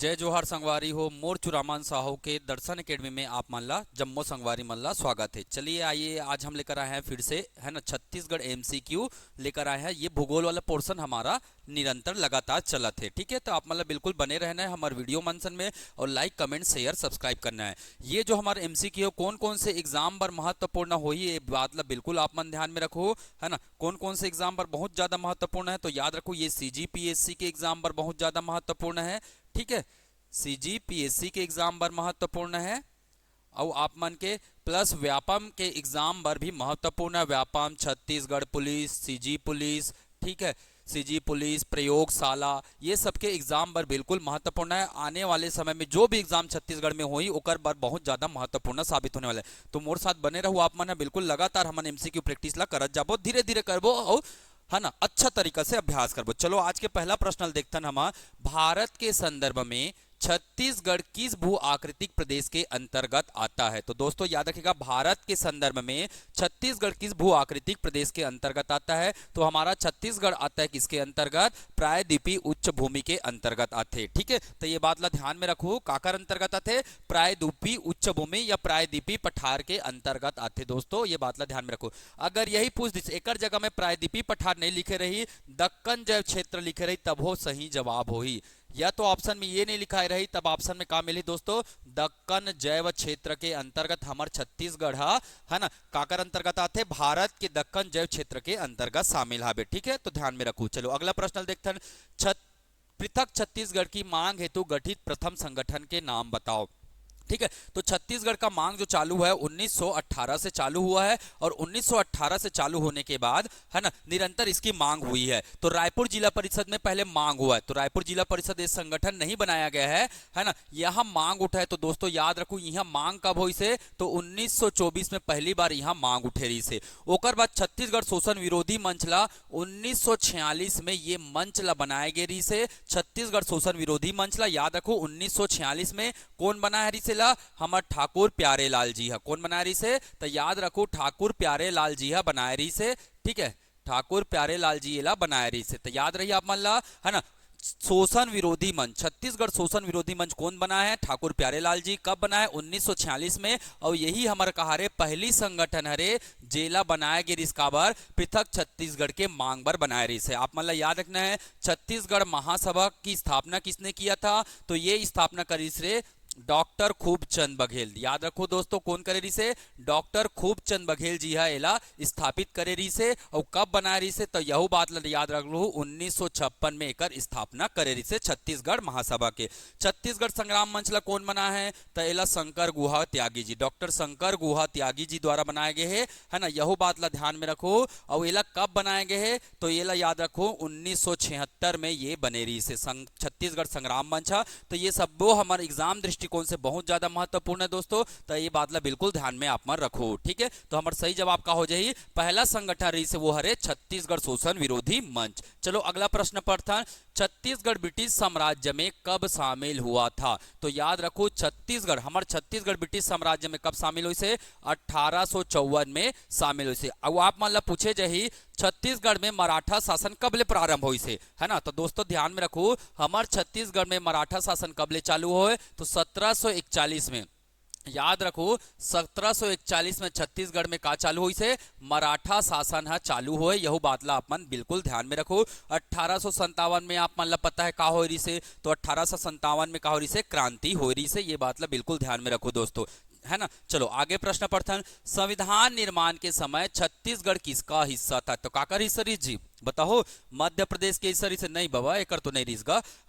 जय जोहार संगवारी हो मोर चुरामान साहो के दर्शन एकेडमी में आप मन ला जम्मो संगवारी मन ला स्वागत है। चलिए आइए, आज हम लेकर आए हैं फिर से, है ना, छत्तीसगढ़ एमसीक्यू लेकर आए हैं। ये भूगोल वाला पोर्शन हमारा निरंतर लगातार चलत है। ठीक है, तो आप मतलब बिल्कुल बने रहना है हमारे वीडियो मंचन में और लाइक कमेंट शेयर सब्सक्राइब करना है। ये जो हमारे एमसीक्यू कौन कौन से एग्जाम पर महत्वपूर्ण हो, ये बात ला बिल्कुल आप मन ध्यान में रखो, है ना। कौन कौन से एग्जाम पर बहुत ज्यादा महत्वपूर्ण है, तो याद रखो ये सीजीपीएससी के एग्जाम पर बहुत ज्यादा महत्वपूर्ण है। ठीक है, सीजीपीएससी के एग्जाम पर महत्वपूर्ण है और आप मन के प्लस व्यापम के एग्जाम पर भी महत्वपूर्ण है। Vyapam, Chhattisgarh police, CG police, ठीक है, सीजी पुलिस, प्रयोगशाला, ये सब के एग्जाम पर बिल्कुल महत्वपूर्ण है। आने वाले समय में जो भी एग्जाम छत्तीसगढ़ में हुई ओकर पर बहुत ज्यादा महत्वपूर्ण साबित होने वाला है। तो मोर साथ बने रहो आप मन, बिल्कुल लगातार हमन एमसीक्यू प्रैक्टिस ला करत जाबो, धीरे धीरे करबो और है ना अच्छा तरीका से अभ्यास करबो। चलो आज के पहला प्रश्न देखते हैं हम। भारत के संदर्भ में छत्तीसगढ़ किस भू आकृतिक प्रदेश के अंतर्गत आता है? तो दोस्तों याद रखिएगा, भारत के संदर्भ में छत्तीसगढ़ किस भू आकृतिक प्रदेश के अंतर्गत आता है? तो हमारा छत्तीसगढ़ आता है किसके अंतर्गत? प्रायद्वीपीय उच्च भूमि के अंतर्गत आते। ठीक है, तो ये बात ला ध्यान में रखो, काकर अंतर्गत आते? प्रायद्वीपीय उच्च भूमि या प्रायद्वीपीय पठार के अंतर्गत आते। दोस्तों ये बात ला ध्यान में रखो। अगर यही पूछ दी एक जगह में प्रायद्वीपीय पठार नहीं लिखे रही, दक्कन जैव क्षेत्र लिखे रही, तब हो सही जवाब होही। या तो ऑप्शन में ये नहीं लिखाई रही, तब ऑप्शन में क्या मिली दोस्तों? दक्कन जैव क्षेत्र के अंतर्गत हमार छत्तीसगढ़ है ना, काकर अंतर्गत आते? भारत के दक्कन जैव क्षेत्र के अंतर्गत शामिल है। ठीक है, तो ध्यान में रखो। चलो अगला प्रश्न देखते हैं। पृथक छत्तीसगढ़ की मांग हेतु गठित प्रथम संगठन के नाम बताओ। ठीक है, तो छत्तीसगढ़ का मांग जो चालू है 1918 से चालू हुआ है और 1918 से चालू होने के बाद, है ना, निरंतर इसकी मांग हुई है। तो रायपुर जिला परिषद में पहले मांग हुआ है, तो रायपुर जिला परिषद एक संगठन नहीं बनाया गया है ना। यहां मांग उठा है, तो दोस्तों याद रखो यहां मांग कब हुई से? तो 1924 में पहली बार यहां मांग उठे रही से। ओकर बाद छत्तीसगढ़ शोषण विरोधी मंच ला 1946 में ये मंच ला बनाए गए रही से। छत्तीसगढ़ शोषण विरोधी मंच ला याद रखो 1946 में कौन बनाया रही से? हमार ठाकुर प्यारे लाल जी है। कौन बना रही से? तो याद रखो ठाकुर प्यारे लाल जी है बनाए रही से। ठीक है, ठाकुर प्यारे लाल जी ला बनाए रही से, तो याद रही आप मन ला, है ना। शोषण विरोधी मंच, छत्तीसगढ़ शोषण विरोधी मंच कौन बना है? ठाकुर प्यारे लाल जी। कब बना है? 1946 में। और यही हमारे कहा रे पहली संगठन हरे जेला बनाया गया इसका बार पृथक छत्तीसगढ़ के मांग पर बनाए रही से। आप मतलब याद रखना है, छत्तीसगढ़ महासभा की स्थापना किसने किया था? तो ये स्थापना करी से डॉक्टर खूबचंद बघेल। याद रखो दोस्तों, कौन करे रही से? डॉक्टर खूबचंद बघेल जी है एला स्थापित करे रही से। और कब बनाए रही से? तो यह बात याद रख लो 1956 में एकर स्थापना करे रही से छत्तीसगढ़ महासभा के। छत्तीसगढ़ संग्राम मंच ला कौन बना है? तो एला शंकर गुहा त्यागी जी, डॉक्टर शंकर गुहा त्यागी जी द्वारा बनाए गए है ना। यह बात ला ध्यान में रखो। और एला कब बनाए गए है? तो एला याद रखो 1976 में ये बने रही से छत्तीसगढ़ संग्राम मंच। तो ये सब वो हमारे एग्जाम दृष्टिकोण से बहुत ज्यादा महत्वपूर्ण है दोस्तों, तो ये बात ला बिल्कुल ध्यान में आप मन रखो। ठीक है, तो हमारा सही जवाब का हो जाए पहला संगठन रही से वो हरे छत्तीसगढ़ शोषण विरोधी मंच। चलो अगला प्रश्न पढ़ता, छत्तीसगढ़ ब्रिटिश साम्राज्य में कब शामिल हुआ था? तो याद रखो छत्तीसगढ़, हमारे छत्तीसगढ़ ब्रिटिश साम्राज्य में कब शामिल हुई से? 1854 में शामिल हुई से। अब आप मान ला पूछे जाही छत्तीसगढ़ में मराठा शासन कब ले प्रारंभ हुई से, है ना। तो दोस्तों ध्यान में रखो, हमारे छत्तीसगढ़ में मराठा शासन कब ले चालू हुए? तो 1741 में। याद रखो 1741 में छत्तीसगढ़ में का चालू हुई से? मराठा शासन है चालू हुए। यह बात ला आप मन बिल्कुल ध्यान में रखो। 1857 में आप मन ला पता है का हो रही से? तो 1857 में का हो रही से? क्रांति हो रही से। ये बात ला बिल्कुल ध्यान में रखो दोस्तों, है ना। चलो आगे प्रश्न पढ़ते, संविधान निर्माण के समय छत्तीसगढ़ किसका हिस्सा था? तो काकर हिस्सा रही जी बताओ? मध्य प्रदेश के हिस्सा रही से? नहीं बाबा, एकर तो नहीं रही,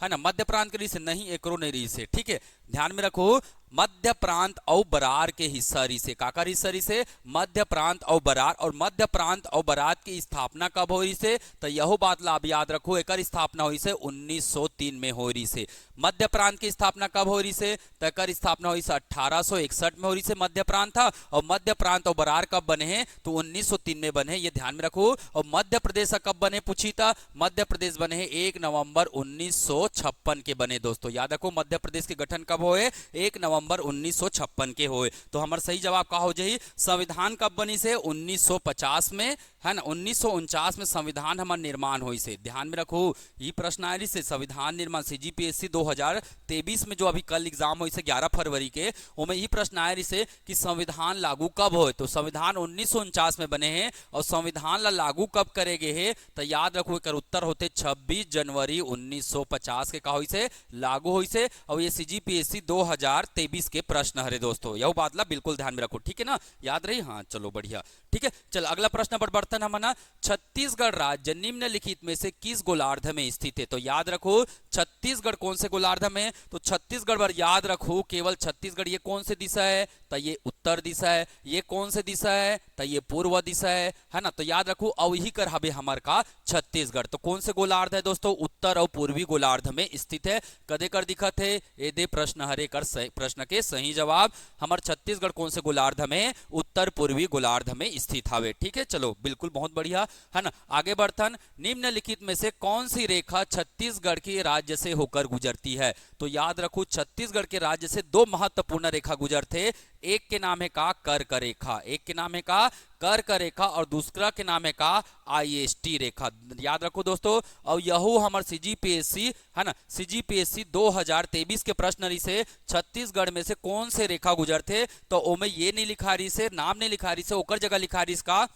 है ना। मध्य प्रांत के रही से? नहीं, एकरो नहीं रही से। ठीक है, ध्यान में रखो, मध्य प्रांत और बरार के हिस्सा रही से। काकर हिस्सा रही से? मध्य प्रांत और बरार। और मध्य प्रांत और बरार की स्थापना कब हो रही से? तो यह बात ला आप याद रखो, एकर स्थापना हुई से 1903 में हो रही से। मध्य प्रांत की स्थापना कब हो रही से? तो एकर स्थापना हुई से 1861 में हो रही से। मध्य प्रांत था, और मध्य प्रांत और बरार कब बने हैं? तो 1903 में बने, ये ध्यान में रखो। और मध्य प्रदेश कब बने पूछी था? मध्य प्रदेश बने हैं 1 नवंबर 1956 के बने। दोस्तों याद रखो मध्य प्रदेश के गठन कब हुए? 1 नवंबर 1956 के हुए। तो हमारा सही जवाब का हो जाए? संविधान कब बनी से? 1950 में, है ना 1949 में संविधान हमार निर्माण हुई से। ध्यान में रखो ये प्रश्न आए से संविधान निर्माण सीजीपीएससी 2023 में जो अभी कल एग्जाम हुई से 11 फरवरी के, उसमें ये प्रश्न आए से कि संविधान लागू कब हो। तो संविधान 1949 में बने हैं और संविधान ला लागू कब करेगे है, तो याद रखो एक उत्तर होते 26 जनवरी 1950 के का हुई से लागू हुई से। और ये सीजीपीएससी 2023 के प्रश्न हरे दोस्तों, यह बात ला बिल्कुल ध्यान में रखो, ठीक है ना, याद रही। हाँ चलो बढ़िया, ठीक है। चल अगला प्रश्न पर बढ़ते हैं हम। छत्तीसगढ़ राज्य निम्नलिखित में से किस गोलार्ध में स्थित है। तो याद रखो छत्तीसगढ़ कौन से गोलार्ध में, तो छत्तीसगढ़ पर याद रखो केवल छत्तीसगढ़ ये कौन से दिशा है, तो ये उत्तर दिशा है। ये कौन से दिशा है, तो ये पूर्व दिशा है ना। तो याद रखो अवही कर हबे हमार का छत्तीसगढ़। तो कौन से गोलार्ध है दोस्तों, उत्तर और पूर्वी गोलार्ध में स्थित है। कदे कर दिखत है ये दे प्रश्न हरे कर प्रश्न के सही जवाब हमार छत्तीसगढ़ कौन से गोलार्ध में, उत्तर पूर्वी गोलार्ध में स्थित हवे, ठीक है। चलो बिल्कुल बहुत बढ़िया, है ना। आगे बढ़तन, निम्नलिखित में से कौन सी रेखा छत्तीसगढ़ के राज्य से होकर गुजरती है। तो याद रखो छत्तीसगढ़ के राज्य से दो महत्वपूर्ण रेखा गुजरते, एक के नाम है का कर्क रेखा, एक के नाम है का कर्क रेखा और दूसरा के नाम है का आईएसटी रेखा। याद रखो दोस्तों, और यहू हमार सीजीपीएससी है ना, सीजीपीएससी 2023 के प्रश्न से छत्तीसगढ़ में से कौन से रेखा गुजरते, तो ओमे ये नहीं लिखा रही से, नाम नहीं लिखा रही से, ओकर जगह लिखा रही इसका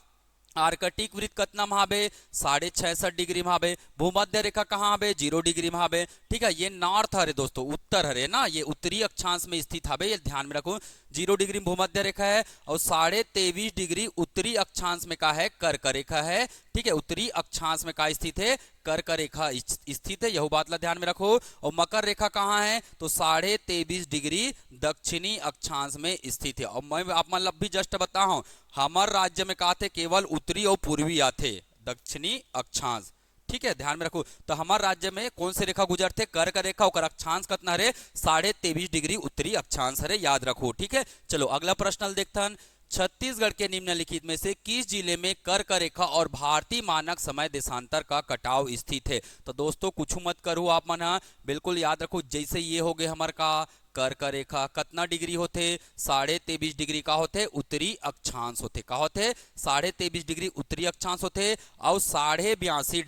आर्कटिक वृत्त कितना महाबे 66.5 डिग्री महाबे। भूमध्य रेखा कहाँ हबे 0 डिग्री महाबे, ठीक है। ये नॉर्थ हरे दोस्तों, उत्तर हरे ना, ये उत्तरी अक्षांश में स्थित हबे, ये ध्यान में रखो। 0 डिग्री भूमध्य रेखा है और 23.5 डिग्री उत्तरी अक्षांश में का है कर्क रेखा है, ठीक है। उत्तरी अक्षांश में का स्थित है, कर्क रेखा स्थित है, यह बात ला ध्यान में रखो। और मकर रेखा कहाँ है, तो 23.5 डिग्री दक्षिणी अक्षांश में स्थित है। और मैं आप मतलब भी जस्ट बताऊं हमारे राज्य में का थे केवल उत्तरी और पूर्वी आते दक्षिणी अक्षांश, ठीक है, ध्यान में रखो। तो हमारे राज्य में कौन से रेखा गुजरते, कर्क रेखा, और अक्षांश कितना हरे 23.5 डिग्री उत्तरी अक्षांश हरे, याद रखो, ठीक है। चलो अगला प्रश्न देखते हैं। छत्तीसगढ़ के निम्नलिखित में से किस जिले में कर्क रेखा और भारतीय मानक समय देशांतर का कटाव स्थित है। तो दोस्तों कुछ मत करो आप मना, बिल्कुल याद रखो। जैसे ये हो गए हमारे का कर्क रेखा कितना डिग्री होते 23.5 डिग्री का होते उत्तरी अक्षांश होते, का होते 23.5 डिग्री उत्तरी अक्षांश होते और 82.5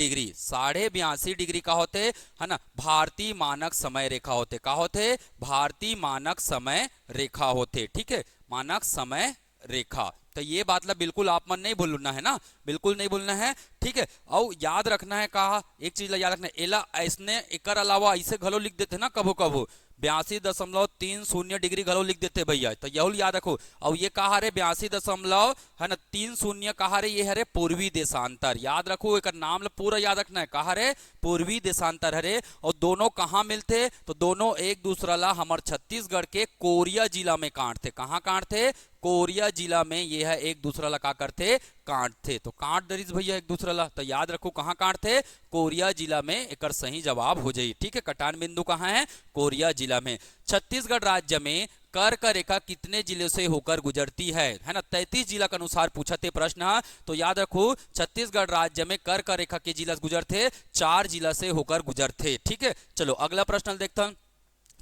डिग्री का होते, है ना, भारतीय मानक समय रेखा होते, का होते भारतीय मानक समय रेखा होते, ठीक है, मानक समय रेखा। तो ये बात ला बिल्कुल आप मन नहीं भूलना है ना, बिल्कुल नहीं भूलना है, ठीक है। और याद रखना है कहा एक चीज ला याद रखना है, एला ऐसने एकर अलावा ऐसे घलो लिख देते ना कभो कभो 82.30 डिग्री घलो लिख देते भैया, तो यह याद रखो। और ये कहा रे 82 है ना 30 कहा रे, ये हरे पूर्वी देशांतर, याद रखो एक नाम पूरा याद रखना है, कहा रे पूर्वी देशांतर हरे। और दोनों कहाँ मिलते, तो दोनों एक दूसरा ला हमारे छत्तीसगढ़ के कोरिया जिला में काटते, कहाँ काटते, कोरिया जिला में ये है एक दूसरा ला का करते काटते, तो काट दरीज भैया एक दूसरा ला, तो याद रखो कहाँ काटते, कोरिया जिला में, एक सही जवाब हो जाए, ठीक है। कटान बिंदु कहाँ है, कोरिया जिला में। छत्तीसगढ़ राज्य में कर्क रेखा कितने जिले से होकर गुजरती है ना, 33 जिला के अनुसार पूछा थे प्रश्न। तो याद रखो छत्तीसगढ़ राज्य में कर्क रेखा के जिला गुजरते 4 जिला से होकर गुजरते, ठीक है। चलो अगला प्रश्न देखते हैं।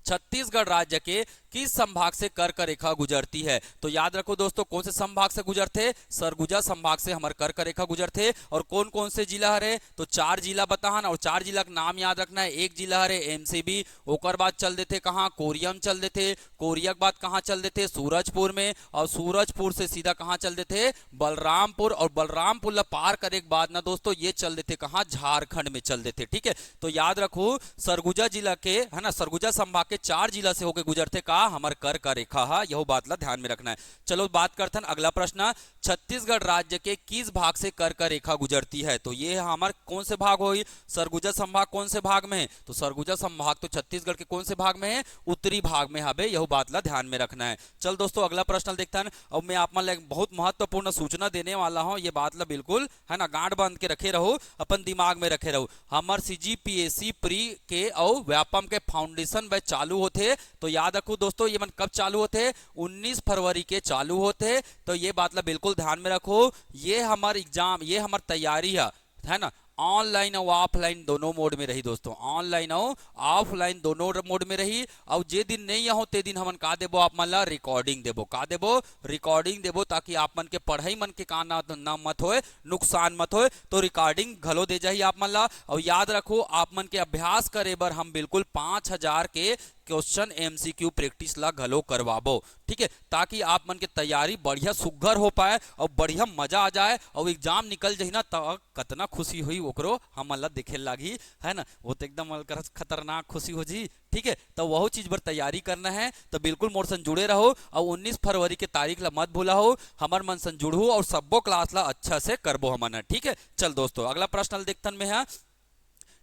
छत्तीसगढ़ राज्य के किस संभाग से कर्क रेखा गुजरती है। तो याद रखो दोस्तों कौन से संभाग से गुजरते, सरगुजा संभाग से हमारे कर्क रेखा गुजरते। और कौन कौन से जिला हरे, तो 4 जिला बताहन, और 4 जिला का नाम याद रखना है। एक जिला हरे एमसीबी, ओकर बाद चल देते कहाँ, कोरियम चल देते, कोरिया के बाद कहाँ चल देते, सूरजपुर में, और सूरजपुर से सीधा कहाँ चल देते, बलरामपुर, और बलरामपुर ला पार करे के बाद ना दोस्तों ये चल देते कहाँ, झारखंड में चल देते, ठीक है। तो याद रखो सरगुजा जिला के, है ना, सरगुजा संभाग के 4 जिला से होकर गुजरते का हमारे कर्क रेखा है, यह बात ला ध्यान में रखना है। चलो बात करते हैं अगला प्रश्न। छत्तीसगढ़ राज्य के किस भाग से कर्क रेखा गुजरती है। तो ये हमारे कौन से भाग होई, सरगुजा संभाग कौन से भाग में है, तो सरगुजा संभाग तो छत्तीसगढ़ के कौन से भाग में है, उत्तरी भाग में हबे, यह बात ला ध्यान में रखना है। चल दोस्तों अगला प्रश्न देखते हैं। अब मैं आप मन बहुत महत्वपूर्ण सूचना देने वाला हूं, ये बात ला बिल्कुल, है ना, गांठ बांध के रखे रहो, अपन दिमाग में रखे रहो। हमार सीजीपीएससी प्री के और व्यापम के फाउंडेशन बैच चालू होते, तो याद रखो दोस्तों ये मन कब चालू होते, 19 फरवरी के चालू होते। तो ये बात ला बिल्कुल ध्यान में रखो, ये हमार एग्जाम, ये हमार तैयारी है ना, ऑनलाइन और ऑफलाइन दोनों मोड में रही दोस्तों, ऑनलाइन और ऑफलाइन दोनों मोड में रही। और जे दिन नहीं हो ते दिन हमन का देबो आप मन ला रिकॉर्डिंग देबो, का देबो रिकॉर्डिंग देबो, ताकि आप मन के पढ़ाई मन के का ना मत होए, नुकसान मत होए। तो रिकॉर्डिंग घलो दे जाही आप मन ला। और याद रखो आप मन के अभ्यास करे बर हम बिल्कुल 5000 के क्वेश्चन एमसीक्यू प्रैक्टिस ला घलो करवाबो, ठीक है, ताकि आप मन के तैयारी बढ़िया सुघर हो पाए और बढ़िया मजा आ जाए और एग्जाम निकल जाही ना तो कितना खुशी हुई ओकरो हम ला देखे लागी, है ना, वो तो एकदम खतरनाक खुशी हो जी। ठीक है, तो वह चीज पर तैयारी करना है तो बिल्कुल मोर सन जुड़े रहो और 19 फरवरी के तारीख ला मत भूला हो, हमार मन सन जुड़ू और सबो क्लास ला अच्छा से करबो हमन। ठीक है, चल दोस्तों अगला प्रश्न देखतन में है,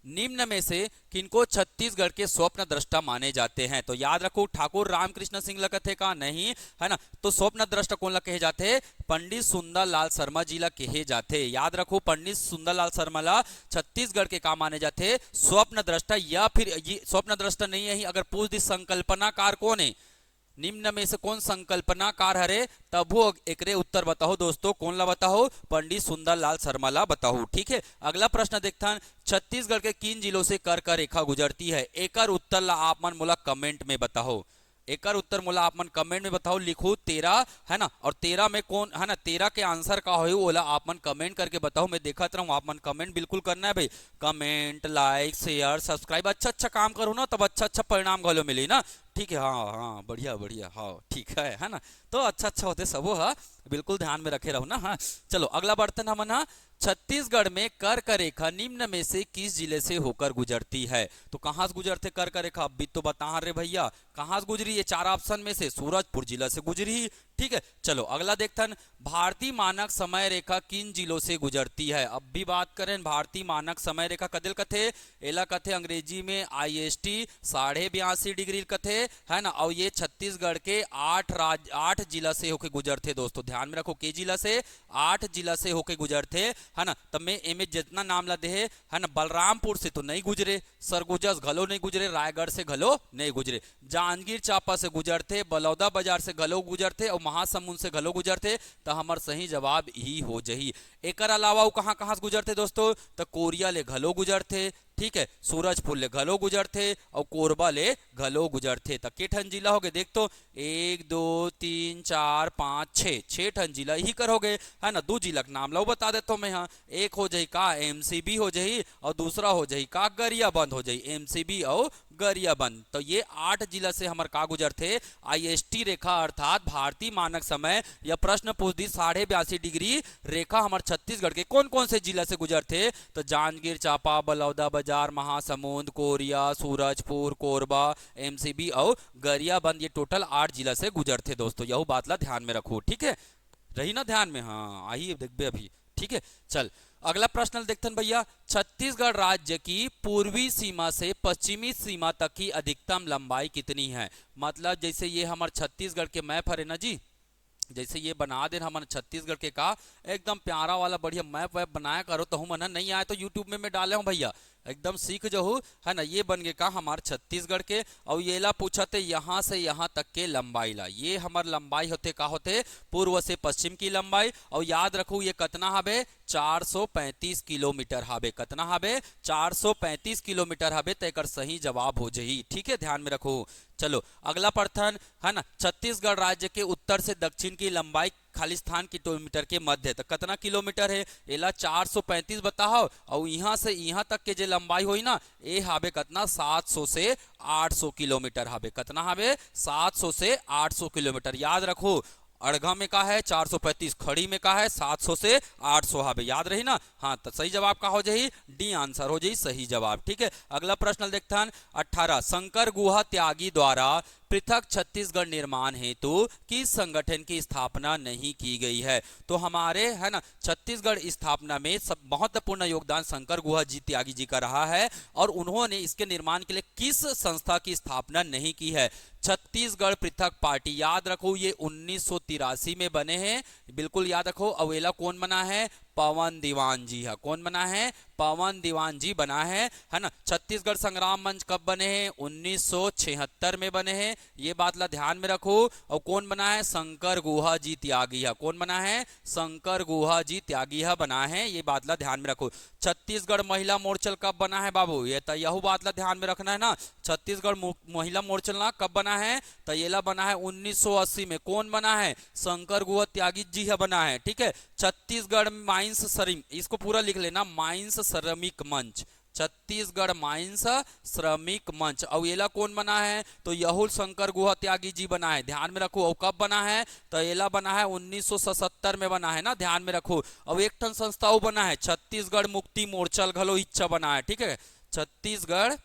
निम्न में से किनको छत्तीसगढ़ के स्वप्न दृष्टा माने जाते हैं? तो याद रखो ठाकुर रामकृष्ण सिंह ला कथे का नहीं, है ना, तो स्वप्न दृष्टा कौन ला कहे जाते? पंडित सुंदरलाल शर्मा जी ला कहे जाते। याद रखो पंडित सुंदरलाल शर्मा ला छत्तीसगढ़ के का माने जाते? स्वप्न दृष्टा। या फिर स्वप्न दृष्टा नहीं है, अगर पूछ दी संकल्पनाकार कौन है, निम्न में से कौन संकल्पनाकार हरे, तब वो एकरे उत्तर बताओ दोस्तों, कौन ला बताओ? पंडित सुंदरलाल शर्मा ला बताओ। ठीक है, अगला प्रश्न देखता, छत्तीसगढ़ के किन जिलों से कर्क रेखा गुजरती है? एकर उत्तर ला आप मन मोला कमेंट में बताओ, एकर उत्तर मोला आप मन कमेंट में बताओ, लिखो 13, है ना, और 13 में कौन, है ना, 13 के आंसर का हो ओला आप मन कमेंट करके बताओ, मैं देखत रहूं, आप मन कमेंट बिल्कुल करना है भाई, कमेंट लाइक शेयर सब्सक्राइब, अच्छा काम करो ना तब अच्छा परिणाम घलो मिली ना। ठीक है, हाँ हाँ बढ़िया बढ़िया, हाँ ठीक है ना, तो अच्छा होते सबो, हाँ बिल्कुल ध्यान में रखे रहो ना। हाँ चलो अगला बर्तन हमन, हाँ छत्तीसगढ़ में कर्क रेखा निम्न में से किस जिले से होकर गुजरती है? तो कहां से गुजरते कर्क रेखा? अभी तो बता रे भैया, कहां से गुजरी? ये 4 ऑप्शन में से सूरजपुर जिला से गुजरी। ठीक है, चलो अगला देखतन, भारतीय मानक समय रेखा किन जिलों से गुजरती है? अब भी बात करें भारतीय मानक समय रेखा कदिल कथे, एला कथे अंग्रेजी में IST 82.5 डिग्री कथे, है ना, और ये छत्तीसगढ़ के 8 जिला से होके गुजरते दोस्तों, ध्यान में रखो, के जिला से? 8 जिला से होके गुजरते, है ना। तब में एमे जितना नाम ला दे, है ना, बलरामपुर से तो नहीं गुजरे, सरगुजा घलो नहीं गुजरे, रायगढ़ से घलो नहीं गुजरे, जांजगीर चांपा से गुजरते, बलौदा बाजार से घलो गुजरते और महासमुंद से घलो गुजरते, तो हमार सही जवाब ही हो जही। एकर अलावा कहां कहां से गुजरते दोस्तों? तो कोरिया ले घलो गुजरते, ठीक है, सूरजपुर ले घलो गुजरते और कोरबा ले घलो गुजरते। तो के ठन जिला हो गए देख तो, 1 2 3 4 5 6 ठन जिला ही कर हो गए, है ना। 2 जिला का नाम लो बता देता हूं मैं, यहाँ एक हो जाई का MCB हो जाई और दूसरा हो जाई का गरियाबंद हो जाई, MCB और गरियाबंद। तो ये 8 जिला से हमार का गुजरते? IST रेखा अर्थात भारतीय मानक समय, या प्रश्न पूछ दी 82.5 डिग्री रेखा हमार छत्तीसगढ़ के कौन कौन से जिला से गुजरते? तो जांजगीर चांपा, बलौदा बाजार, महासमुंद, कोरिया, सूरजपुर, कोरबा, MCB और गरियाबंद, ये टोटल 8 जिला से गुजरते दोस्तों, यह बात ला ध्यान में रखो। ठीक है, रही ना ध्यान में, हाँ आइए देखबे अभी। ठीक है, चल अगला प्रश्न देखते हैं भैया, छत्तीसगढ़ राज्य की पूर्वी सीमा से पश्चिमी सीमा तक की अधिकतम लंबाई कितनी है? मतलब जैसे ये हमारे छत्तीसगढ़ के मैप है ना जी, जैसे ये बना दे हमारे छत्तीसगढ़ के का एकदम प्यारा वाला बढ़िया मैप वैप बनाया करो, तो हम नहीं आए तो यूट्यूब में मैं डाले हूँ भैया, एकदम सीख जो हूँ, है ना। ये बन गए का हमारे छत्तीसगढ़ के, और ये ला पूछते यहाँ से यहाँ तक के लंबाई ला, ये हमार लंबाई होते का होते? पूर्व से पश्चिम की लंबाई। और याद रखो ये कितना हवे? 435 किलोमीटर हवे, कितना हवे? 435 किलोमीटर हवे, तो एक सही जवाब हो जाही। ठीक है, ध्यान में रखो। चलो अगला प्रश्न, है ना, छत्तीसगढ़ राज्य के उत्तर से दक्षिण की लंबाई खालिस्तान किलोमीटर के मध्य तक कितना किलोमीटर है? एला 435 बताओ, और यहाँ से यहाँ तक के जे लंबाई होई ना, ए हावे कितना? 700 से 800 किलोमीटर हावे, कितना हावे? 700 से 800 किलोमीटर। याद रखो अड़घा में का है 435, खड़ी में का है 700 से 800 हावे, याद रही ना। हाँ तो सही जवाब का हो जाही डी आंसर हो जाही सही जवाब। ठीक है, अगला प्रश्न देखते हैं 18, शंकर गुहा त्यागी द्वारा पृथक छत्तीसगढ़ निर्माण हेतु किस संगठन की स्थापना नहीं की गई है? तो हमारे, है ना, छत्तीसगढ़ स्थापना में सब महत्वपूर्ण योगदान शंकर गुहा जी त्यागी जी का रहा है, और उन्होंने इसके निर्माण के लिए किस संस्था की स्थापना नहीं की है? छत्तीसगढ़ पृथक पार्टी। याद रखो ये 1983 में बने हैं, बिल्कुल याद रखो। अवेला कौन बना है? पवन दीवान जी है। कौन बना है? पवन दीवान जी बना है ना। छत्तीसगढ़ संग्राम मंच कब बने हैं? 1976 में बने हैं, ये बात ला ध्यान में रखो। और कौन बना है? शंकर गुहा जी त्यागी है। कौन बना है? शंकर गुहा जी त्यागी है बना है, ये बात ला ध्यान में रखो। छत्तीसगढ़ महिला मोर्चल कब बना है बाबू? ये तो यह बात ला ध्यान में रखना है ना। छत्तीसगढ़ महिला मोर्चल ना कब बना है? तो ये ला बना है 1980 में। कौन बना है? शंकर गुहा त्यागी जी है बना है, ठीक है। छत्तीसगढ़ माइंस श्रमिक, इसको पूरा लिख लेना, माइंस श्रमिक मंच, छत्तीसगढ़ माइंस श्रमिक मंच। और येला कौन बना है? तो यहुल शंकर गुहा त्यागी जी बना है, ध्यान में रखो। और कब बना है? तो येला बना है 1977 में बना है ना, ध्यान में रखो। अब एक ठन संस्था बना है छत्तीसगढ़ मुक्ति मोर्चल घलो इच्छा बना है, ठीक है। छत्तीसगढ़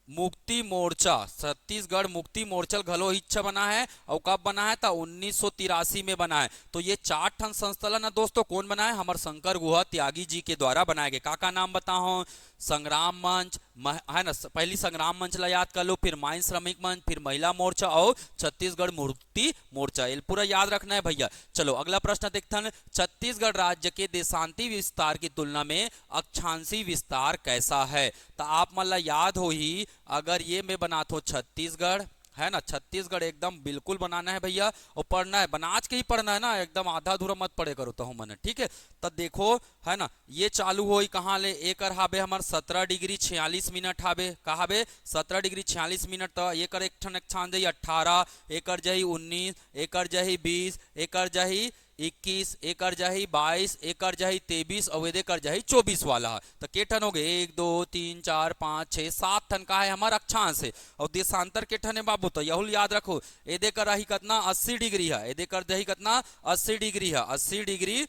मुक्ति मोर्चा, छत्तीसगढ़ मुक्ति मोर्चल घलो इच्छा बना है। और कब बना है? तो 1983 में बना है। तो ये 4 ठन संस्था ना दोस्तों कौन बना है? हमारे शंकर गुहा त्यागी जी के द्वारा बनाए गए। का नाम बताओ? संग्राम मंच है ना, पहली संग्राम मंच ला याद कर लो, फिर माइन श्रमिक मंच, फिर महिला मोर्चा और छत्तीसगढ़ मुक्ति मोर्चा, ये पूरा याद रखना है भैया। चलो अगला प्रश्न देखते हैं। छत्तीसगढ़ राज्य के देशांती विस्तार की तुलना में अक्षांशी विस्तार कैसा है? तो आप मतलब याद हो ही, अगर ये मैं बनाता हूं छत्तीसगढ़ है ना, छत्तीसगढ़ एकदम बिल्कुल बनाना है भैया, और पढ़ना है, बनाज के ही पढ़ना है ना, एकदम आधा अधूरा मत पढ़े करो तो मैंने, ठीक है। तब देखो है ना, ये चालू हो कहाँ ले? एक हाबे हमार 17 डिग्री 46 मिनट हाबे, कहा बे 17 डिग्री 46 मिनट। तो एक एक ठन छान जाई 18, एक जही 19, एक जही 20, एक जही 21, एक जही 22, एक जही 23 और ये कर जाही 24 वाला। तो के ठन हो गए? 1 2 3 4 5 6 7 ठन का है हमारा अक्षांश है। और देशांतर के ठन है बाबू, तो यहुल याद रखो, ये देकर रही कितना 80 डिग्री है, ये देकर दही कितना 80 डिग्री है, 80 डिग्री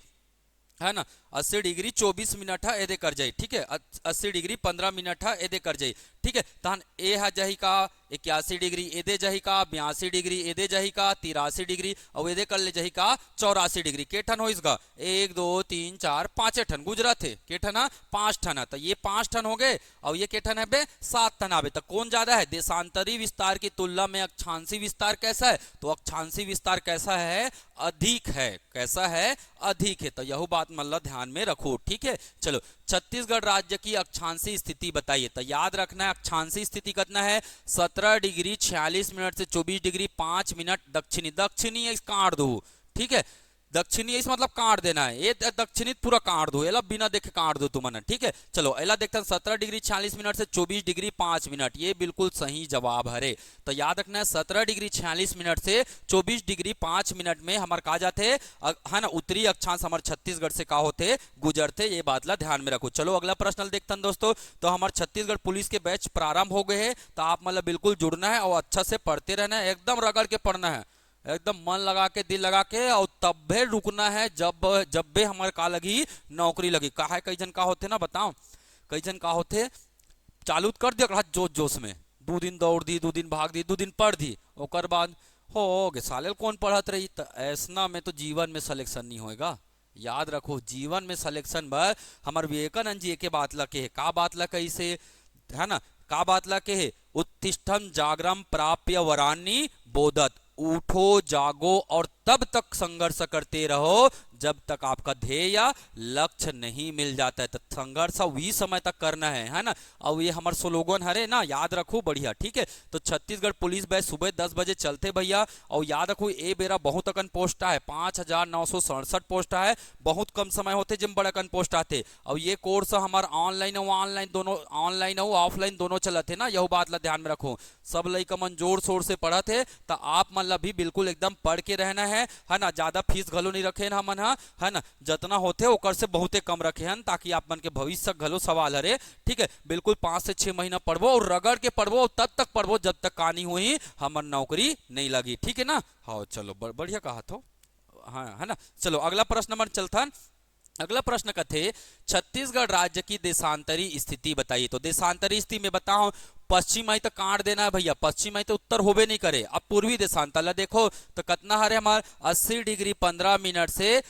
है ना, 80 डिग्री 24 मिनट है, एदे कर जाई, ठीक है। 80 डिग्री 15 मिनट है, एदे कर जाई, ठीक है। तहन ए है जही का 81 डिग्री, एदे जही का 82 डिग्री, एदे जही का 83 डिग्री, और एदे कर ले जही का 84 डिग्री। के ठन हो इसका? 1 2 3 4 5 ठन गुजरत है, के ठन है 5 ठन है। तो ये 5 ठन हो गए, और ये के ठन है बे 7 ठन आवे। तो कौन ज्यादा है? देशांतरी विस्तार की तुलना में अक्षांशी विस्तार कैसा है? तो अक्षांशी विस्तार कैसा है? अधिक है। कैसा है? अधिक है। तो यह बात मतलब ध्यान में रखो, ठीक है। चलो छत्तीसगढ़ राज्य की अक्षांशी स्थिति बताइए। तो याद रखना है अक्षांशी स्थिति कितना है? 17 डिग्री 46 मिनट से 24 डिग्री 5 मिनट दक्षिणी, दक्षिणी इस काट दो, ठीक है। दक्षिणी इस मतलब काट देना है, ये दक्षिणी पूरा काट दो, एला बिना देखे काट दो तुमने, ठीक है। चलो एला देखते हैं 17 डिग्री 46 मिनट से 24 डिग्री 5 मिनट, ये बिल्कुल सही जवाब है। तो याद रखना है 17 डिग्री 46 मिनट से 24 डिग्री 5 मिनट में हमारे कहा जाते है ना, उत्तरी अक्षांश हमारे छत्तीसगढ़ से कहा होते गुजरते, ये बात ला ध्यान में रखो। चलो अगला प्रश्न देखते हैं दोस्तों। तो हमारे छत्तीसगढ़ पुलिस के बैच प्रारंभ हो गए हैं, तो आप मतलब बिल्कुल जुड़ना है और अच्छा से पढ़ते रहना है, एकदम रगड़ के पढ़ना है, एकदम मन लगा के दिल लगा के, और तब भी रुकना है जब भी हमारे का लगी नौकरी लगी। कहा है कई जन का होते ना, बताओ कई जन का होते चालू कर दिया जोश जोश में, 2 दिन दौड़ दी, 2 दिन भाग दी, 2 दिन पढ़ दी, और बाद हो गए साले कौन पढ़त रही। तो ऐसा में तो जीवन में सिलेक्शन नहीं होएगा। याद रखो जीवन में सिलेक्शन बर हमारे विवेकानंद जी के बात ला के, का बात ला कैसे है ना, का बात ला के है? उत्तिष्ठम जागरम प्राप्य वरानी बोधत, उठो जागो और तब तक संघर्ष करते रहो जब तक आपका ध्येय या लक्ष्य नहीं मिल जाता है। तो संघर्ष वही समय तक करना है ना। और ये हमारे स्लोगन हरे ना, याद रखो बढ़िया, ठीक है। तो छत्तीसगढ़ पुलिस बैच सुबह 10 बजे चलते भैया, और याद रखो ए बेरा बहुत अकन पोस्ट है, 5967 पोस्ट है, बहुत कम समय होते जिम बड़ा अकन पोस्ट आते। और ये कोर्स हमारा ऑनलाइन और ऑनलाइन दोनों, ऑनलाइन और ऑफलाइन दोनों चलते ना, यह बात ला ध्यान में रखो। सब लइका मन जोर शोर से पढ़त है, तो आप मतलब भी बिल्कुल एकदम पढ़ के रहना है ना। ज्यादा फीस घलो नहीं रखे ना मन है ना, जितना होते ओकर से बहुते कम रखे हैं, ताकि आप मन के भविष्य घलो सवाल हरे, ठीक है। बिल्कुल 5 से 6 महीना पढ़बो और रगड़ के पढ़बो, तब तक पढ़बो जब तक कहानी हुई हमार नौकरी नहीं लगी, ठीक है ना। हाँ चलो बढ़िया कहा तो, हाँ है ना। चलो अगला प्रश्न नंबर चलता। अगला प्रश्न का थे छत्तीसगढ़ राज्य की देशांतरी स्थिति बताइए। तो देशांतरी स्थिति में बताओ, पश्चिम आई तो काट देना है भैया, पश्चिम आई तो उत्तर होबे नहीं करे। अब पूर्वी देशांतर देखो तो कितना हरे हमारे 80 डिग्री 15 मिनट से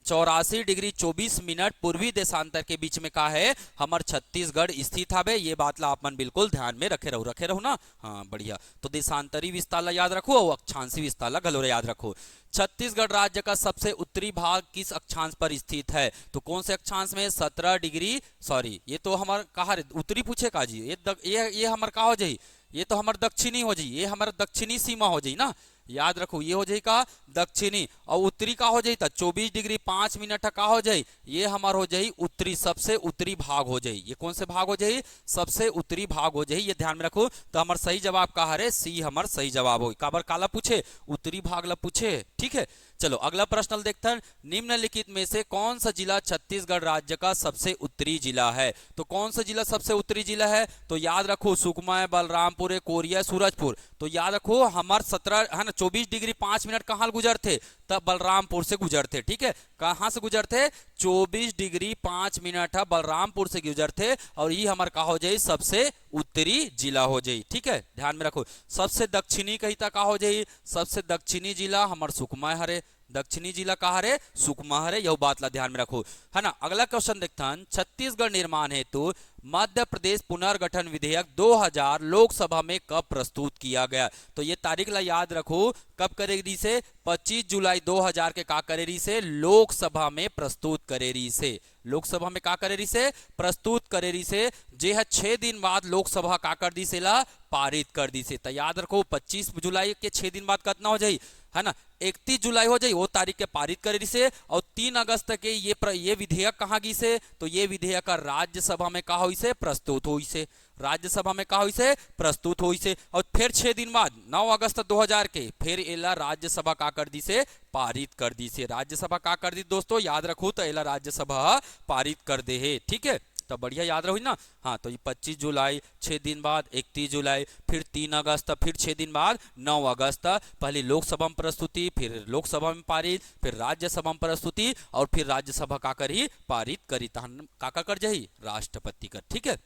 84 डिग्री 24 मिनट पूर्वी देशांतर के बीच में का है हमार छत्तीसगढ़ स्थित हवे। ये बात ला आप मन बिल्कुल ध्यान में रखे रहो ना। हाँ बढ़िया। तो देशांतरी विस्तार ला याद रखो और अक्षांशी विस्तार ला घलोरे याद रखो। छत्तीसगढ़ राज्य का सबसे उत्तरी भाग किस अक्षांश पर स्थित है? तो कौन से अक्षांश में? 17 डिग्री, सॉरी ये तो हमार कहा उत्तरी पूछे का जी, ये हमार का हो जाई, ये तो हमार दक्षिणी हो जाई, ये हमारा दक्षिणी सीमा हो जाई ना। याद रखो ये हो जाए का दक्षिणी, और उत्तरी का हो जाए 24 डिग्री 5 मिनट का हो जाए, ये हमार हो जाए उत्तरी, सबसे उत्तरी भाग हो जाए। ये कौन से भाग हो जाए? सबसे उत्तरी भाग हो जाए, ये ध्यान में रखो। तो हमार सही जवाब का है सी, हमार सही जवाब हो। काबर काला पूछे? उत्तरी भाग ला पूछे। ठीक है, चलो अगला प्रश्न देखते हैं। निम्नलिखित में से कौन सा जिला छत्तीसगढ़ राज्य का सबसे उत्तरी जिला है? तो कौन सा जिला सबसे उत्तरी जिला है? तो याद रखो सुकमा, बलरामपुर, कोरिया, सूरजपुर। तो याद रखो हमार 17 है ना 24 डिग्री 5 मिनट कहाँ गुजरते? तब बलरामपुर से गुजरते। ठीक है, कहां से गुजरते? 24 डिग्री 5 मिनट बलरामपुर से गुजरते, और ये हमार का हो जाए सबसे उत्तरी जिला हो जाए। ठीक है, ध्यान में रखो। सबसे दक्षिणी कहिता का हो जाए? सबसे दक्षिणी जिला हमार सुकमा हरे, दक्षिणी जिला कहा रे? सुकमा हरे। यह बात ला ध्यान में रखो, है ना। अगला क्वेश्चन देखता हैं। छत्तीसगढ़ निर्माण हेतु मध्य प्रदेश पुनर्गठन विधेयक 2000 लोकसभा में कब प्रस्तुत किया गया? तो ये तारीख ला याद रखो, कब करेगी से? 25 जुलाई 2000 के का करेरी से लोकसभा में प्रस्तुत करेरी से, लोकसभा में का करेरी से? प्रस्तुत करेरी से। जे है 6 दिन बाद लोकसभा का कर दी से ला पारित कर दी से। तो याद रखो 25 जुलाई के 6 दिन बाद कितना हो जाए, है ना 31 जुलाई हो जाए, वो तारीख के पारित करेरी से। और 3 अगस्त के ये विधेयक कहाँ गई से? तो ये विधेयक राज्यसभा में कहा हुई से? प्रस्तुत हुई से, राज्यसभा में कहा हुई से? प्रस्तुत हुई से। और फिर 6 दिन बाद 9 अगस्त 2000 के फिर एला राज्यसभा का कर दी से? पारित कर दी से। राज्यसभा का कर दी दोस्तों, याद रखो तो एला राज्यसभा पारित कर दे है। ठीक है, तो बढ़िया याद रहो ना। हाँ, तो ये 25 जुलाई, 6 दिन बाद 31 जुलाई, फिर 3 अगस्त, फिर 6 दिन बाद 9 अगस्त। पहले लोकसभा में प्रस्तुति, फिर लोकसभा में पारित, फिर राज्यसभा में प्रस्तुति, और फिर राज्यसभा का करी पारित करी तहन का कर जाही राष्ट्रपति कर। ठीक है,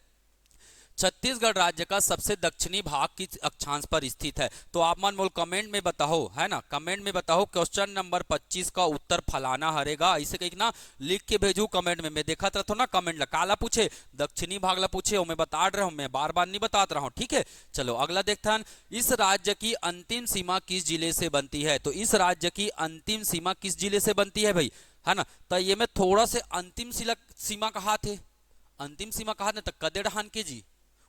छत्तीसगढ़ राज्य का सबसे दक्षिणी भाग किस अक्षांश पर स्थित है? तो आप मन बोल कमेंट में बताओ, है ना, कमेंट में बताओ। क्वेश्चन नंबर 25 का उत्तर फलाना हरेगा, ऐसे कहीं ना लिख के भेजू कमेंट में। मैं देखा था तो ना कमेंट ला काला पूछे, दक्षिणी भाग ला पूछे, और मैं बता रहा हूँ, मैं बार बार नहीं बता रहा हूँ। ठीक है, चलो अगला देखते हैं। इस राज्य की अंतिम सीमा किस जिले से बनती है? तो इस राज्य की अंतिम सीमा किस जिले से बनती है भाई, है ना। तो ये मैं थोड़ा से अंतिम सीमा कहा थे, अंतिम सीमा कहा था कदे डहान के जी,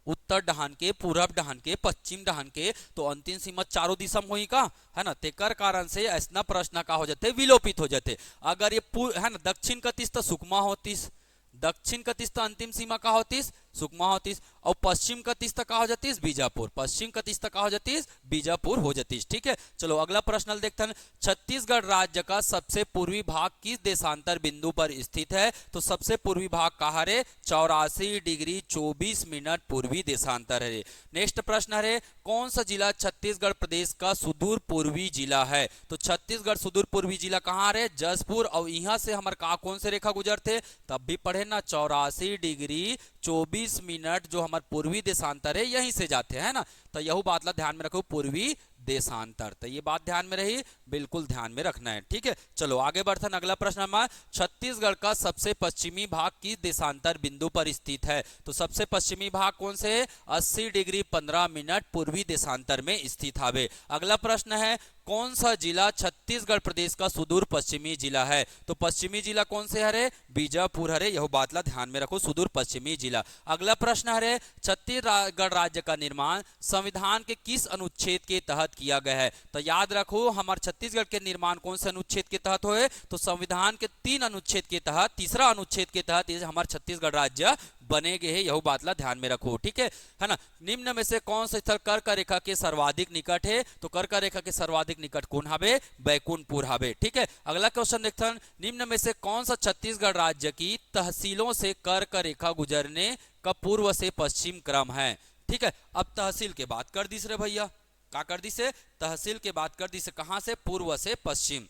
उत्तर डहान के, पूरब डहान के, पश्चिम डहान के। तो अंतिम सीमा चारों दिशा में हुई का, है ना। तेकर कारण से ऐसा प्रश्न का हो जाते, विलोपित हो जाते। अगर ये है ना दक्षिण कतिस तो सुकमा होतीस, दक्षिण कतिस तो अंतिम सीमा का होतीस सुकमा होतीस, और पश्चिम कतिस तक हो जातीस बीजापुर, पश्चिम कतिस तक हो जातीस बीजापुर हो जातीस। ठीक है, चलो अगला प्रश्न देखते हैं। छत्तीसगढ़ राज्य का सबसे पूर्वी भाग किस देशांतर बिंदु पर स्थित है? तो सबसे पूर्वी भाग कहा रे? 84 डिग्री 24 मिनट पूर्वी देशांतर है। नेक्स्ट प्रश्न है, कौन सा जिला छत्तीसगढ़ प्रदेश का सुदूर पूर्वी जिला है? तो छत्तीसगढ़ सुदूर पूर्वी जिला कहाँ रे? जसपुर। और यहाँ से हमारे का कौन से रेखा गुजरते? तब भी पढ़े ना, 84 डिग्री 24 मिनट जो हमारे पूर्वी देशांतर है यहीं से जाते हैं ना। तो यह बात ला ध्यान में रखो, पूर्वी देशांतर। तो ये बात ध्यान में रही, बिल्कुल ध्यान में रखना है। ठीक है, चलो आगे बढ़ते हैं। अगला प्रश्न हमारा, छत्तीसगढ़ का सबसे पश्चिमी भाग किस देशांतर बिंदु पर स्थित है? तो सबसे पश्चिमी भाग कौन से? 80 डिग्री 15 मिनट पूर्वी देशांतर में स्थित है। अगला प्रश्न है, कौन सा जिला छत्तीसगढ़ प्रदेश का सुदूर पश्चिमी जिला है? तो पश्चिमी जिला कौन से हरे? बीजापुर हरे। यह बात ला ध्यान में रखो, सुदूर पश्चिमी जिला। अगला प्रश्न हरे, छत्तीसगढ़ राज्य का निर्माण संविधान के किस अनुच्छेद के तहत किया गया है? तो याद रखो हमारे छत्तीसगढ़ के निर्माण कौन से अनुच्छेद के तहत हुए? तो संविधान के 3 अनुच्छेद के तहत, तीसरा अनुच्छेद के तहत ये हमारे छत्तीसगढ़ राज्य बने गए हैं। यह बात ला ध्यान में रखो। ठीक है ना। निम्न में से कौन सा स्थल कर्क रेखा के सर्वाधिक निकट है? तो कर्क रेखा के सर्वाधिक निकट कौन हवे? बैकुंठपुर हवे। ठीक है, अगला क्वेश्चन देखते हैं। निम्न में से कौन सा छत्तीसगढ़ राज्य की तहसीलों से कर्क रेखा गुजरने का पूर्व से पश्चिम क्रम है? ठीक है, अब तहसील के बात कर दी रे भैया, का कर दी से? तहसील के बात कर दी से, कहां से? पूर्व से पश्चिम,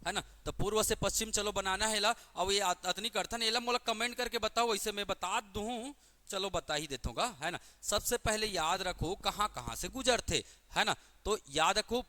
है ना। तो पूर्व से पश्चिम चलो बनाना है ला। अब ये अतनी करथन एला मोला कमेंट करके बताओ, वैसे मैं बता दूं, चलो बता ही देता, है ना। सबसे पहले याद रखो कहां कहां से गुजरते, है ना। तो याद रखो,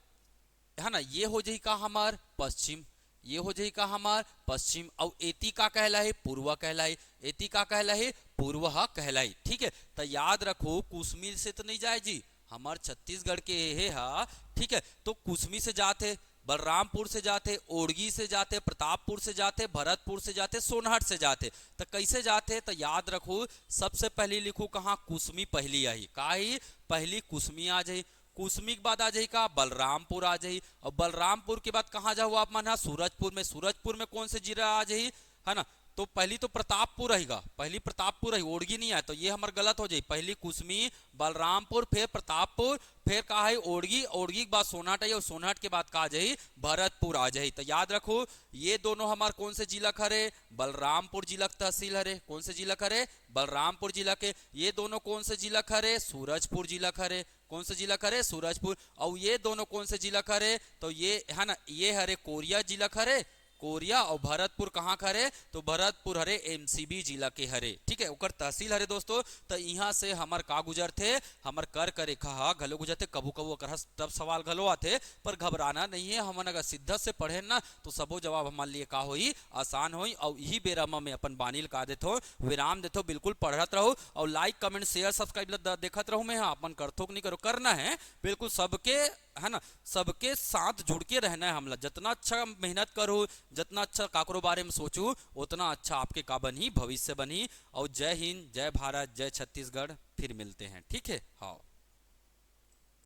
है ना, ये हो जाए का हमार पश्चिम, ये हो जाई का हमार पश्चिम, और एती का कहलाई पूर्व कहलाई, एती का कहलाई पूर्व कहलाई। ठीक है, तो याद रखो कुसमी से तो नहीं जाए जी, हमार छत्तीसगढ़ के हे हा। ठीक है, तो कुसमी से जाते, बलरामपुर से जाते, ओड़गी से जाते, प्रतापपुर से जाते, भरतपुर से जाते, सोनहट से जाते। तो कैसे जाते, तो याद रखो सबसे पहले लिखो कहाँ कुसमी पहली आई, का ही पहली कुसमी आ जाई, कुसमी के बाद आ जाई का बलरामपुर आ जाई, और बलरामपुर के बाद कहाँ जाओ आप मन, सूरजपुर में, सूरजपुर में कौन से जिला आ जाई, है ना, तो पहली तो प्रतापपुर रहेगा, पहली प्रतापपुर रही, ओड़गी नहीं आया, तो ये हमार गलत हो जाए, पहली कुसमी, बलरामपुर, फिर प्रतापपुर, फिर कहा है ओड़गी, ओड़गी के बाद सोनहट आई, और सोनहट के बाद कहा जाए भरतपुर आ जाए। तो याद रखो ये दोनों हमार कौन से जिला खरे, बलरामपुर जिला तहसील हरे, कौन से जिला खरे, बलरामपुर जिला के। ये दोनों कौन से जिला खरे, सूरजपुर जिला खरे, कौन से जिला खरे, सूरजपुर। और ये दोनों कौन से जिला खरे, तो ये है ना, ये हरे कोरिया जिला खरे, कोरिया, और भरतपुर कहाँ खरे, तो भरतपुर हरे एमसीबी जिला के हरे। ठीक है, उकर तहसील हरे दोस्तों। तो यहाँ से हमार का गुजर थे, हमार कर कर रेखा घलो गुजरते, कबू कबू अकर तब सवाल घलो आते, पर घबराना नहीं है, हमन अगर सिद्धा से पढ़े ना तो सबो जवाब हमारे लिए का होई, आसान होई। और यही बेरा में अपन बानी लगा देते, विराम देते, बिल्कुल पढ़त रहो, और लाइक कमेंट शेयर सब्सक्राइब देखत रहो। मैं अपन करथो नहीं करो, करना है बिल्कुल सबके, है ना, सबके साथ जुड़ के रहना है। हमला जितना अच्छा मेहनत करो, जितना अच्छा काकरो बारे में सोचू, उतना अच्छा आपके का बनी, भविष्य बनी। और जय हिंद, जय भारत, जय छत्तीसगढ़, फिर मिलते हैं। ठीक है, हाँ।